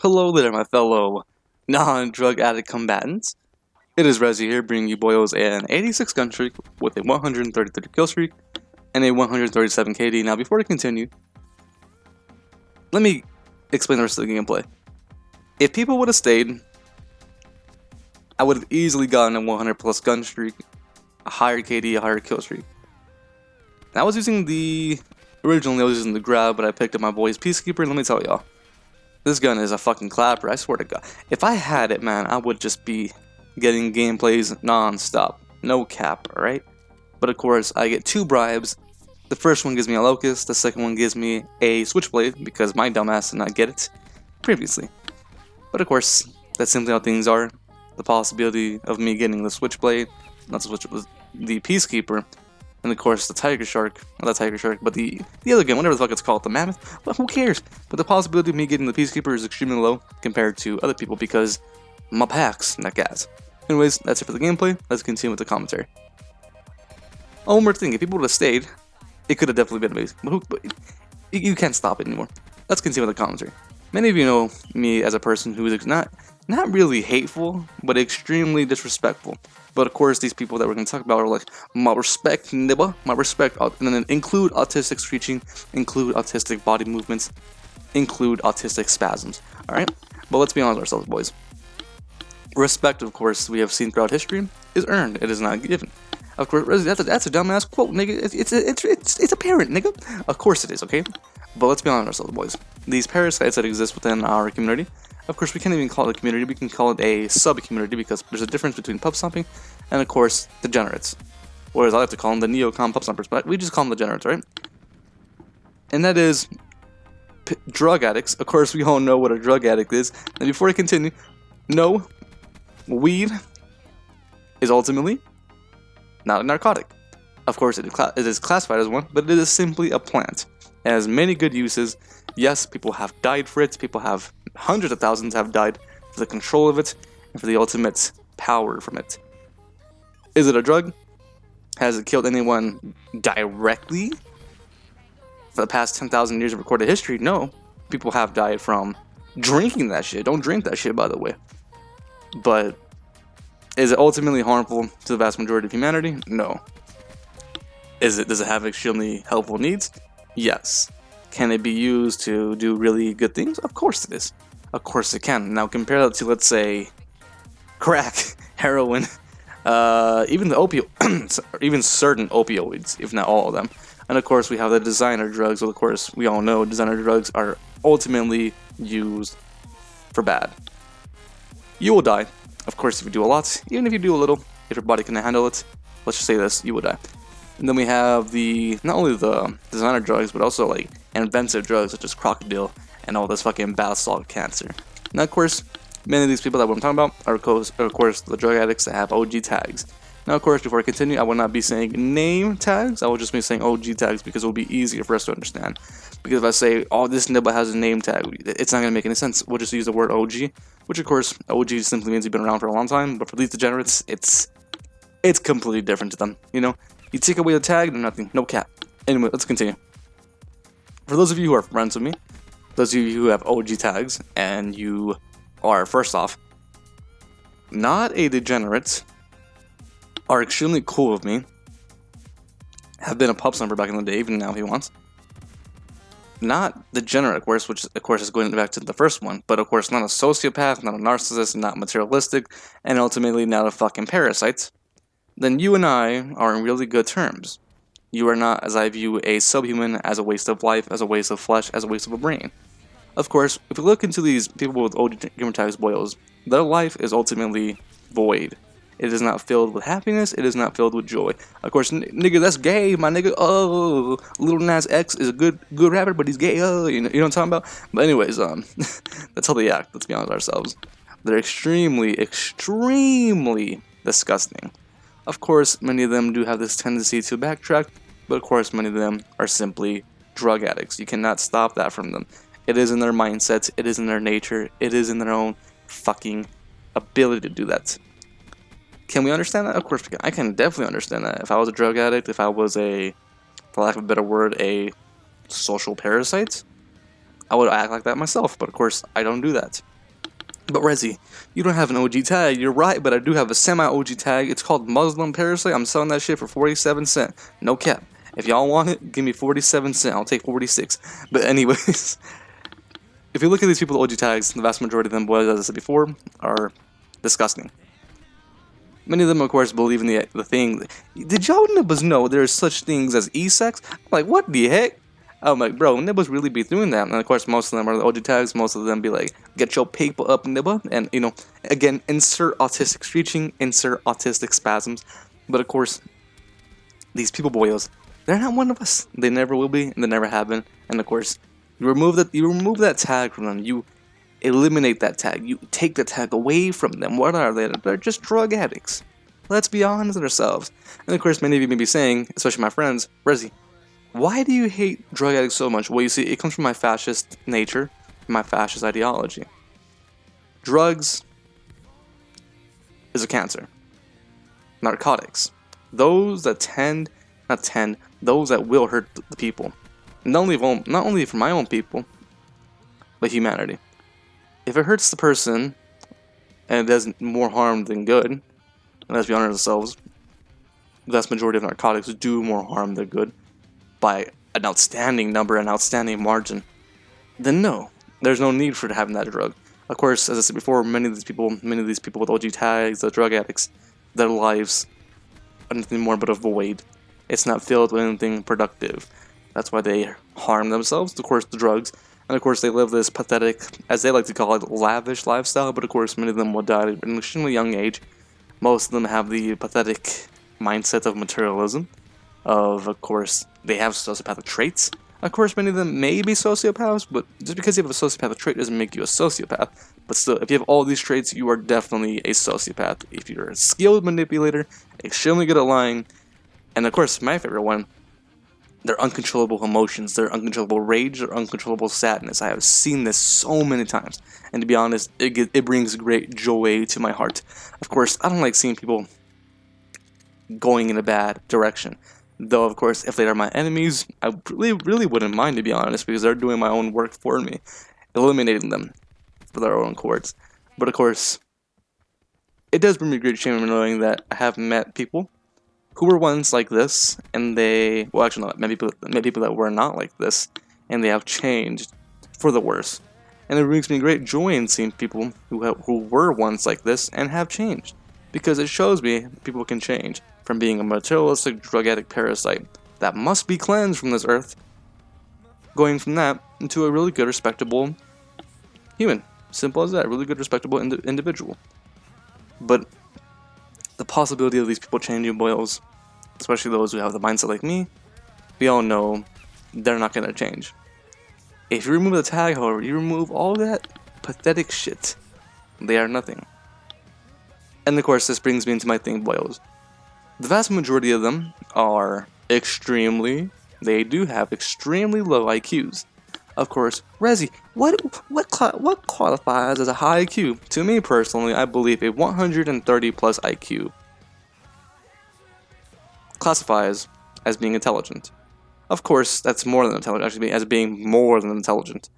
Hello there, my fellow non-drug addict combatants. It is Rezi here, bringing you boys an 86 gun streak with a 133 kill streak and a 137 KD. Now, before I continue, let me explain the rest of the gameplay. If people would have stayed, I would have easily gotten a 100 plus gun streak, a higher KD, a higher kill streak. And I was using originally I was using the grab, but I picked up my boy's Peacekeeper, and let me tell y'all, this gun is a fucking clapper, I swear to God. If I had it, man, I would just be getting gameplays non-stop. No cap, alright? But of course, I get two bribes. The first one gives me a Locust, the second one gives me a Switchblade, because my dumbass did not get it previously. But of course, that's simply how things are. The possibility of me getting the Switchblade, not the Switchblade, the Peacekeeper, and of course the Tiger Shark, not the Tiger Shark, but the other gun, whatever the fuck it's called, the Mammoth, well, who cares? But the possibility of me getting the Peacekeeper is extremely low compared to other people because my packs, not gas. Anyways, that's it for the gameplay. Let's continue with the commentary. Oh, one more thing, if people would have stayed, it could have definitely been amazing, but you can't stop it anymore. Let's continue with the commentary. Many of you know me as a person who is not really hateful, but extremely disrespectful. But of course, these people that we're going to talk about are like, my respect, nibba, my respect, and then include autistic screeching, include autistic body movements, include autistic spasms, alright? But let's be honest with ourselves, boys. Respect, of course, we have seen throughout history, is earned, it is not given. Of course, that's a dumbass quote, nigga. It's apparent, nigga. Of course it is, okay? But let's be honest with ourselves, boys. These parasites that exist within our community, of course, we can't even call it a community, we can call it a sub-community because there's a difference between pub stomping and, of course, degenerates. Or as I like to call them, the neocon pub stompers, but we just call them degenerates, right? And that is drug addicts. Of course, we all know what a drug addict is. And before I continue, no, weed is ultimately not a narcotic. Of course, it is classified as one, but it is simply a plant. It has many good uses. Yes, people have died for it. People have hundreds of thousands have died for the control of it and for the ultimate power from it. Is it a drug? Has it killed anyone directly? For the past 10,000 years of recorded history, no. People have died from drinking that shit. Don't drink that shit, by the way. But is it ultimately harmful to the vast majority of humanity? No. Does it have extremely helpful needs? Yes. Can it be used to do really good things? Of course it is. Of course it can. Now compare that to, let's say, crack, heroin, even the even certain opioids, if not all of them. And of course we have the designer drugs. Well, of course we all know designer drugs are ultimately used for bad. You will die. Of course, if you do a lot, even if you do a little, if your body can handle it, let's just say this, you will die. And then we have not only the designer drugs, but also like inventive drugs such as crocodile and all this fucking bath salt cancer. Now, of course, many of these people that I'm talking about are, of course, the drug addicts that have OG tags. Now, of course, before I continue, I will not be saying name tags. I will just be saying OG tags because it will be easier for us to understand. Because if I say, oh, this nibba has a name tag, it's not going to make any sense. We'll just use the word OG, which, of course, OG simply means you've been around for a long time. But for these degenerates, it's completely different to them, you know? You take away the tag, and nothing, no cap. Anyway, let's continue. For those of you who are friends with me, those of you who have OG tags, and you are, first off, not a degenerate, are extremely cool with me, have been a pub stomper back in the day, even now if he wants. Not degenerate, of course, which of course is going back to the first one, but of course not a sociopath, not a narcissist, not materialistic, and ultimately not a fucking parasite, then you and I are in really good terms. You are not, as I view, a subhuman, as a waste of life, as a waste of flesh, as a waste of a brain. Of course, if you look into these people with OG gamer tags boils, their life is ultimately void. It is not filled with happiness, it is not filled with joy. Of course, nigga, that's gay, my nigga. Oh, Lil Nas X is a good rapper, but he's gay. Oh, you know what I'm talking about? But anyways, that's how they act, let's be honest with ourselves. They're extremely disgusting. Of course, many of them do have this tendency to backtrack, but of course, many of them are simply drug addicts. You cannot stop that from them. It is in their mindsets, it is in their nature, it is in their own fucking ability to do that. Can we understand that? Of course we can. I can definitely understand that. If I was a drug addict, if I was for lack of a better word, a social parasite, I would act like that myself, but of course I don't do that. But Rezi, you don't have an OG tag. You're right, but I do have a semi-OG tag. It's called Muslim Parasite. I'm selling that shit for 47 cents. No cap. If y'all want it, give me 47 cents. I'll take 46. But anyways, if you look at these people with OG tags, the vast majority of them, boys, as I said before, are disgusting. Many of them, of course, believe in the thing. Did y'all nibbles know there's such things as e-sex? I'm like, what the heck? I'm like, bro, nibbles really be doing that. And of course, most of them are the OG tags. Most of them be like, get your paper up, nibba. And, you know, again, insert autistic screeching, insert autistic spasms. But of course, these people boys, they're not one of us. They never will be, and they never have been. And of course, you remove that tag from them. You eliminate that tag. You take the tag away from them. What are they? They're just drug addicts. Let's be honest with ourselves. And of course, many of you may be saying, especially my friends, Rezi, why do you hate drug addicts so much? Well, you see, it comes from my fascist nature, my fascist ideology. Drugs is a cancer. Narcotics. Those that those that will hurt the people. Not only for my own people, but humanity. If it hurts the person, and it does more harm than good, and let's be honest with ourselves, the vast majority of narcotics do more harm than good by an outstanding number, an outstanding margin, then no, there's no need for having that drug. Of course, as I said before, many of these people with OG tags, the drug addicts, their lives are nothing more but a void. It's not filled with anything productive. That's why they harm themselves, of course, the drugs. And of course, they live this pathetic, as they like to call it, lavish lifestyle. But of course, many of them will die at an extremely young age. Most of them have the pathetic mindset of materialism. Of course, they have sociopathic traits. Of course, many of them may be sociopaths, but just because you have a sociopathic trait doesn't make you a sociopath. But still, if you have all these traits, you are definitely a sociopath. If you're a skilled manipulator, extremely good at lying, and of course, my favorite one, their uncontrollable emotions, their uncontrollable rage, their uncontrollable sadness. I have seen this so many times, and to be honest, it brings great joy to my heart. Of course, I don't like seeing people going in a bad direction. Though, of course, if they are my enemies, I really wouldn't mind, to be honest, because they're doing my own work for me, eliminating them for their own courts. But of course, it does bring me great shame in knowing that I have met people who were once like this, and they, well, actually not, many people that were not like this, and they have changed for the worse. And it brings me great joy in seeing people who were once like this and have changed, because it shows me people can change from being a materialistic drug addict parasite that must be cleansed from this earth, going from that into a really good, respectable human. Simple as that, really good, respectable individual. But the possibility of these people changing, boils, especially those who have the mindset like me, we all know they're not going to change. If you remove the tag, however, you remove all that pathetic shit, they are nothing. And of course, this brings me into my thing, boils. The vast majority of them are they do have extremely low IQs. Of course, Rezi, what qualifies as a high IQ? To me personally, I believe a 130 plus IQ classifies as being intelligent. Of course, that's more than intelligent, actually, as being more than intelligent.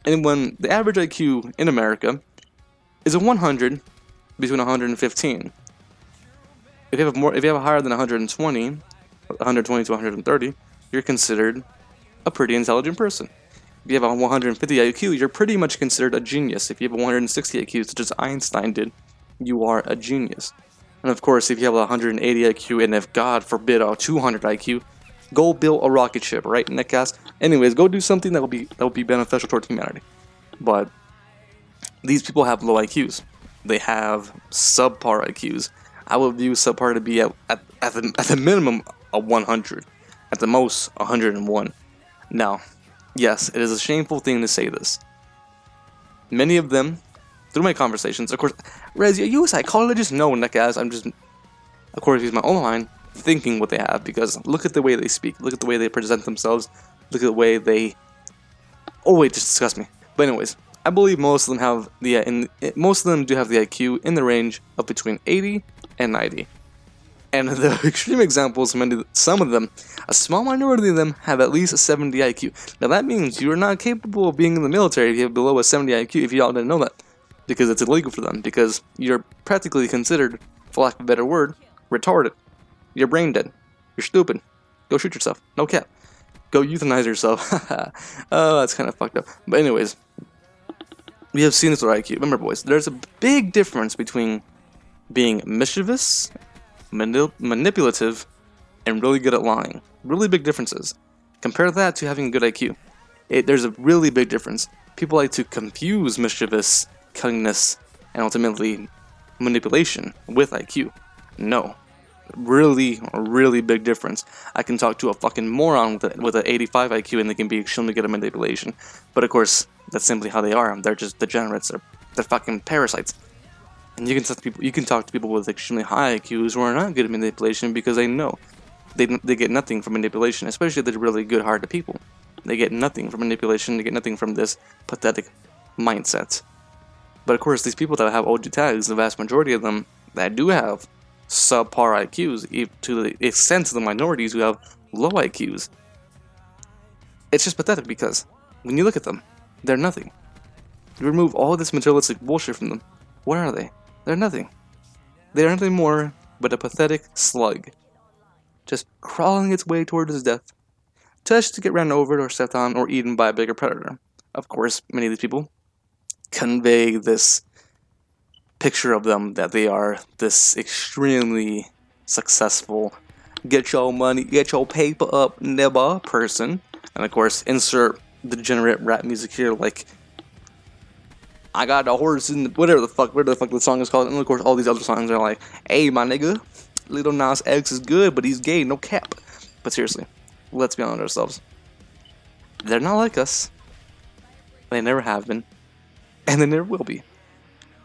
And when the average IQ in America is a 100 between 115. If you have higher than 120 to 130, you're considered a pretty intelligent person. If you have a 150 IQ, you're pretty much considered a genius. If you have a 160 IQ, such as Einstein did, you are a genius. And of course, if you have a 180 IQ, and if God forbid a 200 IQ, go build a rocket ship, right, Netcast? Anyways, go do something that will be beneficial towards humanity. But these people have low IQs. They have subpar IQs. I would view subpar to be at the minimum a 100, at the most 101. Now, yes, it is a shameful thing to say this. Many of them, through my conversations, of course, Rez, are you a psychologist? No, Netcast. I'm just, of course, use my own mind, thinking what they have, because look at the way they speak, look at the way they present themselves, look at the way they. Oh wait, just disgust me. But anyways, I believe most of them have most of them do have the IQ in the range of between 80 and 90. And the extreme examples, some of them, a small minority of them, have at least a 70 IQ. Now that means you are not capable of being in the military if you have below a 70 IQ, if y'all didn't know that. because it's illegal for them, because you're practically considered, for lack of a better word, retarded. You're brain dead. You're stupid. Go shoot yourself. No cap. Go euthanize yourself. Oh, that's kind of fucked up. But anyways, we have seen this with IQ. Remember, boys, there's a big difference between being mischievous, manipulative, and really good at lying. Really big differences. Compare that to having good IQ. There's a really big difference. People like to confuse mischievous, cunningness, and ultimately manipulation with IQ. No. Really big difference. I can talk to a fucking moron with an 85 IQ and they can be extremely good at manipulation. But of course, that's simply how they are. They're just degenerates. They're fucking parasites. And you can talk to people with extremely high IQs who are not good at manipulation because they know they get nothing from manipulation, especially if they're really good-hearted people. They get nothing from manipulation. They get nothing from this pathetic mindset. But of course, these people that have OG tags, the vast majority of them that do have subpar IQs, to the extent of the minorities who have low IQs, it's just pathetic because when you look at them, they're nothing. You remove all this materialistic bullshit from them, what are they? They're nothing. They are nothing more but a pathetic slug, just crawling its way towards its death, just to get ran over or stepped on or eaten by a bigger predator. Of course, many of these people convey this picture of them that they are this extremely successful, get your money, get your paper up, never person. And of course, insert degenerate rap music here, like I got a horse in whatever the fuck the song is called. And of course, all these other songs are like, hey, my nigga, Lil Nas X is good, but he's gay, no cap. But seriously, let's be honest with ourselves. They're not like us. They never have been, and they never will be.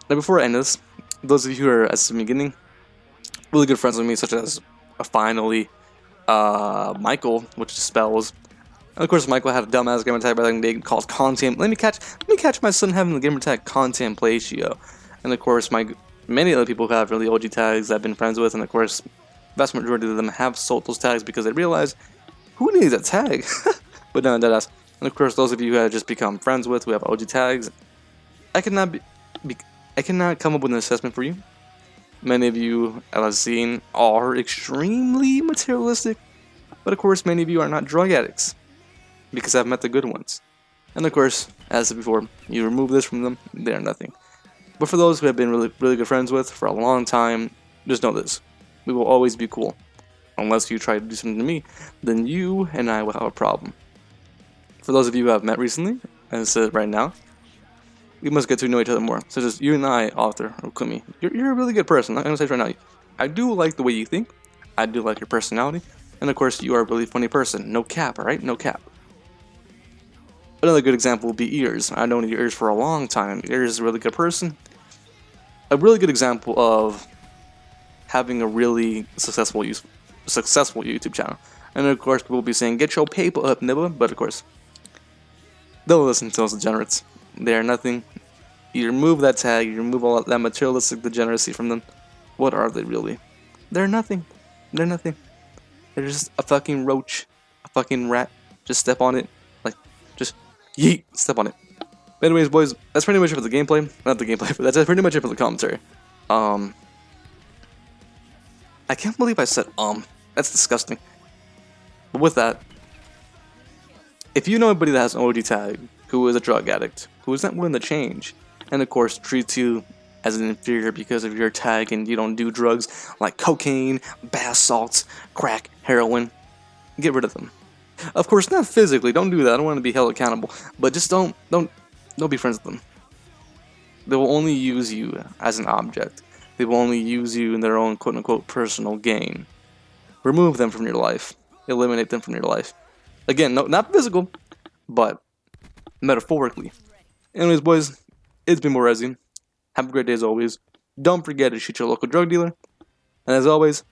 Now, before I end this, those of you who are at the beginning, really good friends with me, such as finally Michael, which spells. And of course, Michael had a dumbass gamer tag back in the day called content. Let me catch my son having the gamer tag contemplatio. And of course, many other people who have really OG tags that I've been friends with, and of course, vast majority of them have sold those tags because they realize who needs a tag. But no, deadass. And of course, those of you who have just become friends with, who have OG tags, I cannot come up with an assessment for you. Many of you, as I've seen, are extremely materialistic, but of course, many of you are not drug addicts, because I've met the good ones. And of course, as I said before, you remove this from them, they're nothing. But for those who have been really good friends with for a long time, just know this: we will always be cool. Unless you try to do something to me, then you and I will have a problem. For those of you who have met recently, as I said right now, we must get to know each other more. So just you and I, Arthur, or Kumi, you're a really good person. I'm gonna say it right now. I do like the way you think. I do like your personality. And of course, you are a really funny person. No cap, alright? No cap. Another good example would be Ears. I've known Ears for a long time. Ears is a really good person. A really good example of having a really successful YouTube channel. And of course, people will be saying, get your paper up, nibba. But of course, they'll listen to those degenerates. They are nothing. You remove that tag, you remove all that materialistic degeneracy from them. What are they really? They're nothing. They're nothing. They're just a fucking roach, a fucking rat. Just step on it, like, just yeet, step on it. But anyways, boys, that's pretty much it for the gameplay. Not the gameplay, but that's pretty much it for the commentary. I can't believe I said That's disgusting. But with that, if you know anybody that has an OG tag, who is a drug addict, who is not willing to change, and of course treats you as an inferior because of your tag and you don't do drugs like cocaine, bath salts, crack, heroin, get rid of them. Of course, not physically, don't do that, I don't want to be held accountable, but just don't be friends with them. They will only use you as an object. They will only use you in their own quote-unquote personal gain. Remove them from your life. Eliminate them from your life. Again, no, not physical, but metaphorically. Anyways, boys, it's been more Rezi. Have a great day as always. Don't forget to shoot your local drug dealer. And as always,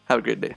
have a great day.